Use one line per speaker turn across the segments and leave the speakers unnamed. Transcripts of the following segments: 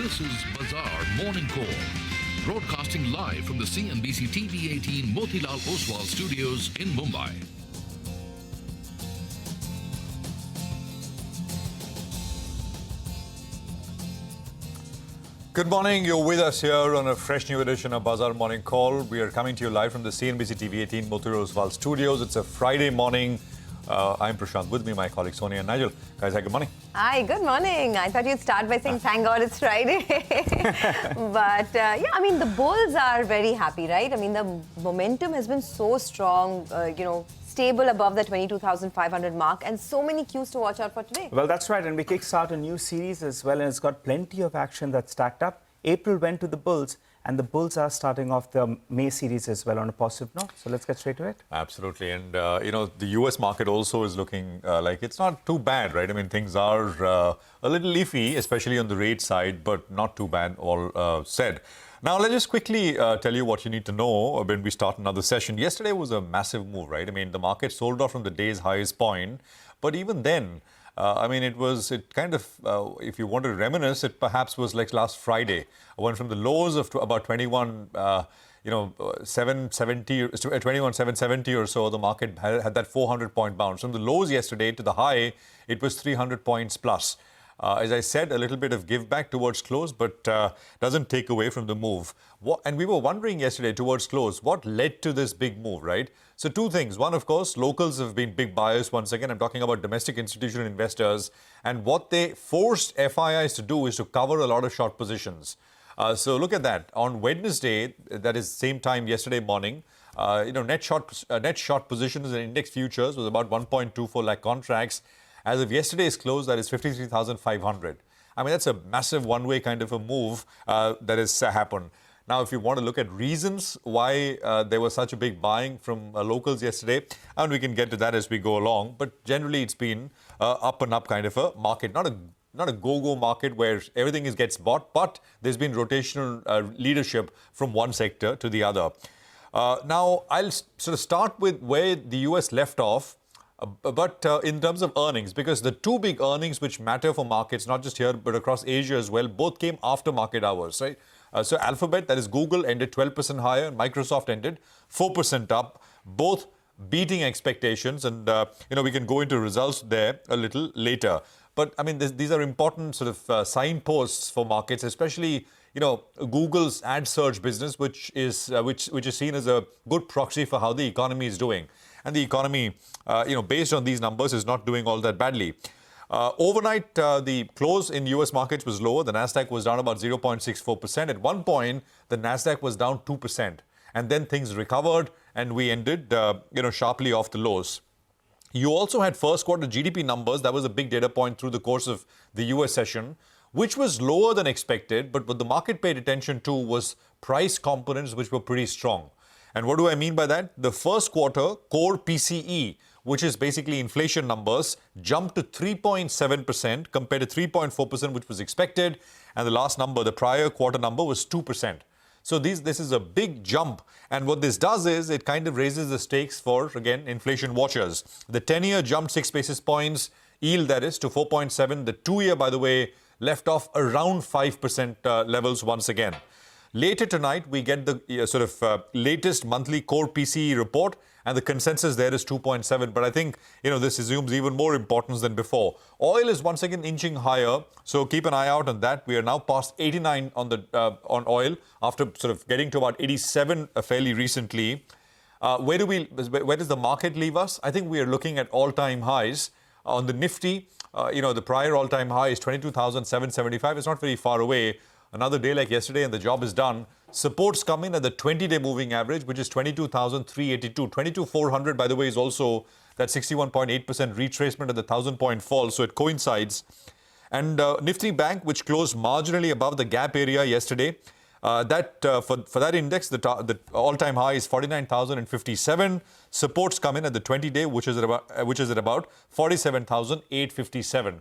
This is Bazaar Morning Call, broadcasting live from the CNBC TV18 Motilal Oswal studios in Mumbai.
Good morning. You're with us here on a fresh new edition of Bazaar Morning Call. We are coming to you live from the CNBC TV18 Motilal Oswal studios. It's a Friday morning. I'm Prashant. With me, my colleagues Sonia and Nigel. Guys, hi, good morning.
Hi, good morning. I thought you'd start by saying, thank God it's Friday. But yeah, I mean, the bulls are very happy, right? I mean, the momentum has been so strong, stable above the 22,500 mark, and so many cues to watch out for today.
Well, that's right. And we kickstart a new series as well, and it's got plenty of action that's stacked up. April went to the bulls, and the bulls are starting off the May series as well on a positive note. So let's get straight to it.
Absolutely. And, the US market also is looking like it's not too bad, right? I mean, things are a little leafy, especially on the rate side, but not too bad, all said. Now, let's just quickly tell you what you need to know when we start another session. Yesterday was a massive move, right? I mean, the market sold off from the day's highest point. But even then, it kind of, if you want to reminisce, it perhaps was like last Friday. It went from the lows of about 21,770 or so. The market had that 400-point bounce. From the lows yesterday to the high, it was 300 points plus. As I said, a little bit of give back towards close, but doesn't take away from the move. And we were wondering yesterday towards close, what led to this big move, right? So two things. One, of course, locals have been big buyers once again. I'm talking about domestic institutional investors. And what they forced FIIs to do is to cover a lot of short positions. So look at that. On Wednesday, that is same time yesterday morning, net short positions in index futures was about 1.24 lakh contracts. As of yesterday's close, that is 53,500. I mean, that's a massive one-way kind of a move that has happened. Now, if you want to look at reasons why there was such a big buying from locals yesterday, and we can get to that as we go along, but generally it's been up and up kind of a market. Not a go-go market where everything gets bought, but there's been rotational leadership from one sector to the other. Now, I'll sort of start with where the US left off. But in terms of earnings, because the two big earnings which matter for markets, not just here, but across Asia as well, both came after market hours, right? So Alphabet, that is Google, ended 12% higher. Microsoft ended 4% up, both beating expectations. And, we can go into results there a little later. But, I mean, these are important sort of signposts for markets, especially, Google's ad search business, which is seen as a good proxy for how the economy is doing. And the economy, based on these numbers, is not doing all that badly. Overnight, the close in U.S. markets was lower. The Nasdaq was down about 0.64%. At one point, the Nasdaq was down 2%. And then things recovered, and we ended, sharply off the lows. You also had first quarter GDP numbers. That was a big data point through the course of the U.S. session, which was lower than expected. But what the market paid attention to was price components, which were pretty strong. And what do I mean by that? The first quarter core PCE, which is basically inflation numbers, jumped to 3.7% compared to 3.4%, which was expected. And the last number, the prior quarter number, was 2%. So this is a big jump. And what this does is it kind of raises the stakes for, again, inflation watchers. The 10-year jumped 6 basis points, yield that is, to 4.7. The 2-year, by the way, left off around 5% levels once again. Later tonight, we get the latest monthly core PCE report, and the consensus there is 2.7. But I think, this assumes even more importance than before. Oil is once again inching higher, so keep an eye out on that. We are now past 89 on oil after sort of getting to about 87 fairly recently. Where does the market leave us? I think we are looking at all-time highs. On the Nifty, the prior all-time high is 22,775. It's not very far away. Another day like yesterday and the job is done. Supports come in at the 20-day moving average, which is 22,382. 22,400, by the way, is also that 61.8% retracement at the 1,000-point fall. So it coincides. And Nifty Bank, which closed marginally above the gap area yesterday, for that index, the all-time high is 49,057. Supports come in at the 20-day, which is at about 47,857.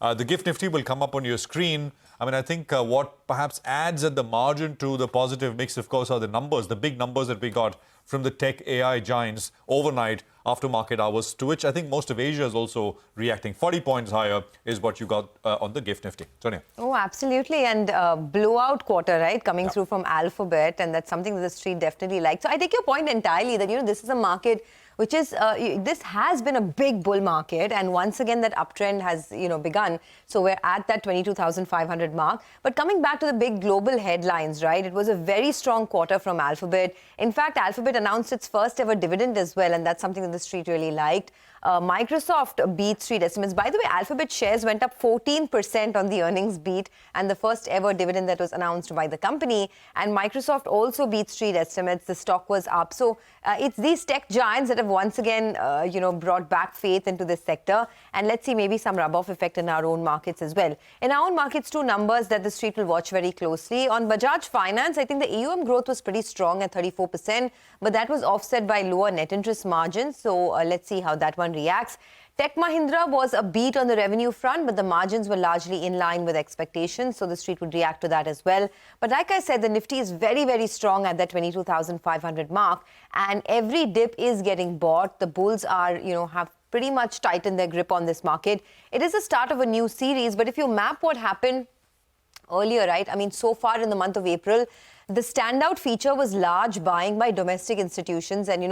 The gift nifty will come up on your screen. I mean, I think what perhaps adds at the margin to the positive mix, of course, are the numbers, the big numbers that we got from the tech AI giants overnight after market hours, to which I think most of Asia is also reacting. 40 points higher is what you got on the gift nifty. Sonia.
Oh, absolutely. And blowout quarter, right, coming through from Alphabet. And that's something that the street definitely likes. So I take your point entirely that, this is a market which is, this has been a big bull market. And once again, that uptrend has, begun. So we're at that 22,500 mark. But coming back to the big global headlines, right, it was a very strong quarter from Alphabet. In fact, Alphabet announced its first ever dividend as well. And that's something that the street really liked. Microsoft beat street estimates. By the way, Alphabet shares went up 14% on the earnings beat and the first ever dividend that was announced by the company. And Microsoft also beat street estimates. The stock was up. So it's these tech giants that have once again, brought back faith into this sector. And let's see maybe some rub-off effect in our own markets as well. In our own markets, two numbers that the street will watch very closely. On Bajaj Finance, I think the AUM growth was pretty strong at 34%, but that was offset by lower net interest margins. So let's see how that one reacts. Tech Mahindra was a beat on the revenue front, but the margins were largely in line with expectations, so the street would react to that as well. But like I said, the Nifty is very, very strong at that 22,500 mark, and every dip is getting bought. The bulls are, have pretty much tightened their grip on this market. It is the start of a new series, but if you map what happened earlier, right, I mean, so far in the month of April, the standout feature was large buying by domestic institutions and,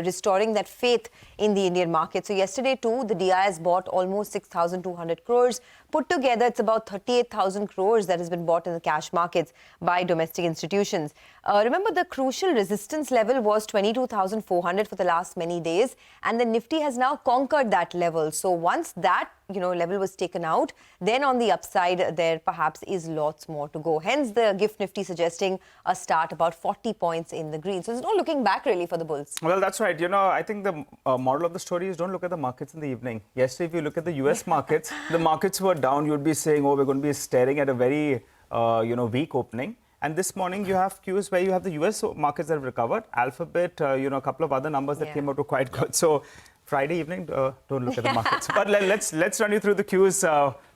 restoring that faith in the Indian market. So yesterday, too, the DIS bought almost 6,200 crores. Put together, it's about 38,000 crores that has been bought in the cash markets by domestic institutions. Remember, the crucial resistance level was 22,400 for the last many days, and the Nifty has now conquered that level. So once that, level was taken out, then on the upside, there perhaps is lots more to go. Hence, the gift Nifty suggesting a start about 40 points in the green. So there's no looking back really for the bulls.
Well, that's right. I think the model of the story is don't look at the markets in the evening. Yesterday, if you look at the US markets, the markets were down. You would be saying, oh, we're going to be staring at a very, weak opening. And this morning, you have cues where you have the US markets that have recovered. Alphabet, a couple of other numbers that came out were quite good. So Friday evening, don't look at the markets. But let's run you through the cues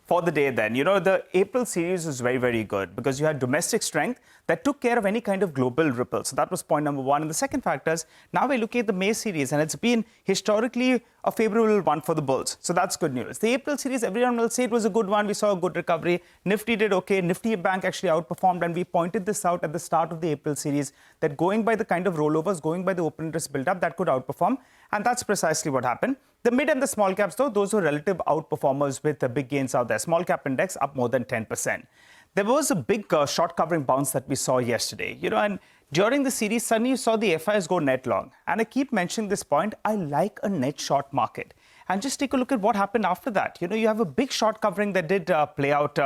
for the day then. The April series was very, very good because you had domestic strength that took care of any kind of global ripple. So that was point number one. And the second factor is now we're looking at the May series, and it's been historically a favorable one for the bulls. So that's good news. The April series, everyone will say it was a good one. We saw a good recovery. Nifty did okay. Nifty Bank actually outperformed, and we pointed this out at the start of the April series that going by the kind of rollovers, going by the open interest build-up, that could outperform. And that's precisely what happened. The mid and the small caps, though, those were relative outperformers with the big gains out there. Small cap index up more than 10%. There was a big short covering bounce that we saw yesterday. And during the series, suddenly you saw the FIs go net long. And I keep mentioning this point. I like a net short market. And just take a look at what happened after that. You have a big short covering that did play out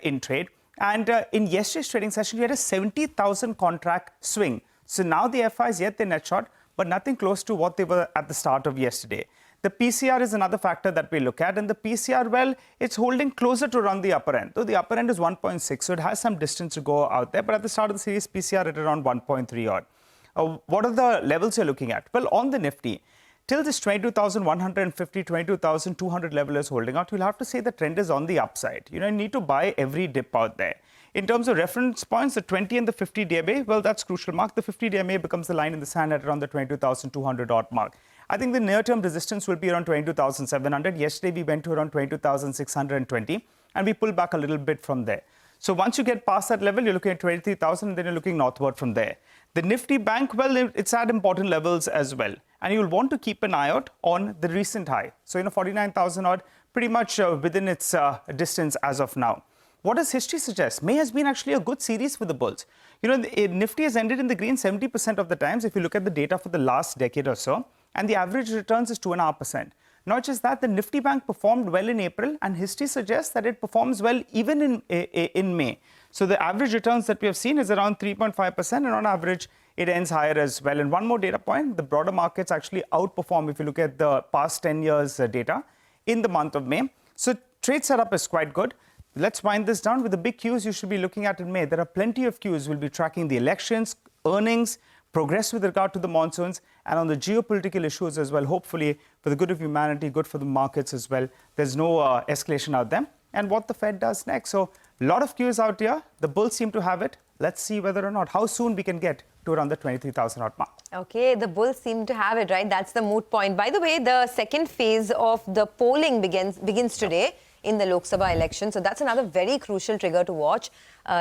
in trade. And in yesterday's trading session, you had a 70,000 contract swing. So now the FIs, yet they net short, but nothing close to what they were at the start of yesterday. The PCR is another factor that we look at. And the PCR, well, it's holding closer to around the upper end. Though the upper end is 1.6, so it has some distance to go out there. But at the start of the series, PCR at around 1.3 odd. What are the levels you're looking at? Well, on the Nifty, till this 22,150, 22,200 level is holding out, you'll have to say the trend is on the upside. You need to buy every dip out there. In terms of reference points, the 20 and the 50 DMA, well, that's crucial mark. The 50 DMA becomes the line in the sand at around the 22,200 odd mark. I think the near-term resistance will be around 22,700. Yesterday, we went to around 22,620, and we pulled back a little bit from there. So once you get past that level, you're looking at 23,000, and then you're looking northward from there. The Nifty Bank, well, it's at important levels as well. And you'll want to keep an eye out on the recent high. So, 49,000 odd, pretty much within its distance as of now. What does history suggest? May has been actually a good series for the bulls. The Nifty has ended in the green 70% of the times if you look at the data for the last decade or so. And the average returns is 2.5%. Not just that, the Nifty Bank performed well in April, and history suggests that it performs well even in May. So the average returns that we have seen is around 3.5%, and on average, it ends higher as well. And one more data point, the broader markets actually outperform if you look at the past 10 years data in the month of May. So trade setup is quite good. Let's wind this down with the big cues you should be looking at in May. There are plenty of cues. We'll be tracking the elections, earnings, progress with regard to the monsoons, and on the geopolitical issues as well, hopefully for the good of humanity, good for the markets as well. There's no escalation out there. and what the Fed does next. So a lot of cues out here. The bulls seem to have it. Let's see whether or not, how soon we can get to around the 23,000 odd mark.
Okay, the bulls seem to have it, right? That's the moot point. By the way, the second phase of the polling begins today in the Lok Sabha election. So that's another very crucial trigger to watch,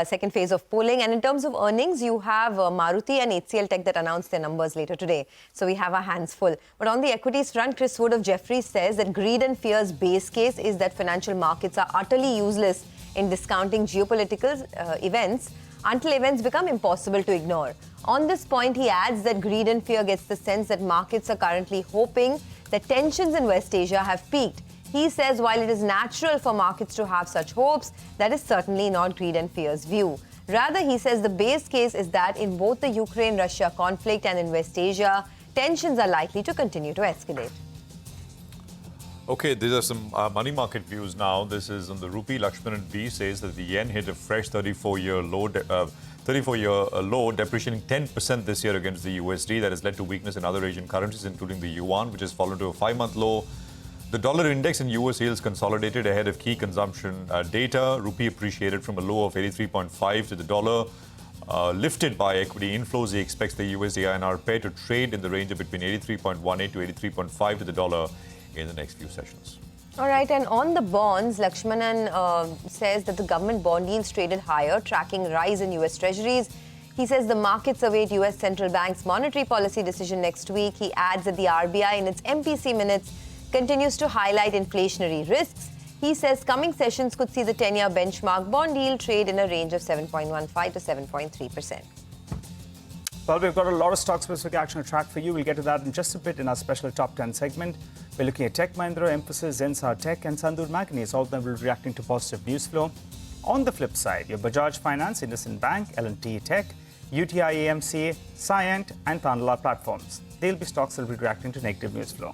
second phase of polling. And in terms of earnings, you have Maruti and HCL Tech that announced their numbers later today. So we have our hands full. But on the equities front, Chris Wood of Jefferies says that greed and fear's base case is that financial markets are utterly useless in discounting geopolitical events until events become impossible to ignore. On this point, he adds that greed and fear gets the sense that markets are currently hoping that tensions in West Asia have peaked. He says while it is natural for markets to have such hopes, that is certainly not greed and fear's view. Rather, he says the base case is that in both the Ukraine-Russia conflict and in West Asia, tensions are likely to continue to escalate.
Okay, these are some money market views now. This is on the rupee. Lakshmanan B says that the yen hit a fresh 34-year low, depreciating 10% this year against the USD. That has led to weakness in other Asian currencies, including the yuan, which has fallen to a 5-month low. The dollar index and US yields consolidated ahead of key consumption data. Rupee appreciated from a low of 83.5 to the dollar. Lifted by equity inflows, he expects the USD-INR pair to trade in the range of between 83.18 to 83.5 to the dollar in the next few sessions.
All right, and on the bonds, Lakshmanan says that the government bond yields traded higher, tracking rise in US Treasuries. He says the markets await US Central Bank's monetary policy decision next week. He adds that the RBI in its MPC minutes continues to highlight inflationary risks. He says coming sessions could see the 10-year benchmark bond yield trade in a range of 7.15 to 7.3%.
Well, we've got a lot of stock-specific action to track for you. We'll get to that in just a bit in our special Top 10 segment. We're looking at Tech Mahindra, Emphasis, Zensar Tech, and Sandur Manganese. All of them will be reacting to positive news flow. On the flip side, your Bajaj Finance, IndusInd Bank, L&T Tech, UTI AMC, Cyient, and Tanla platforms. They'll be stocks that will be reacting to negative news flow.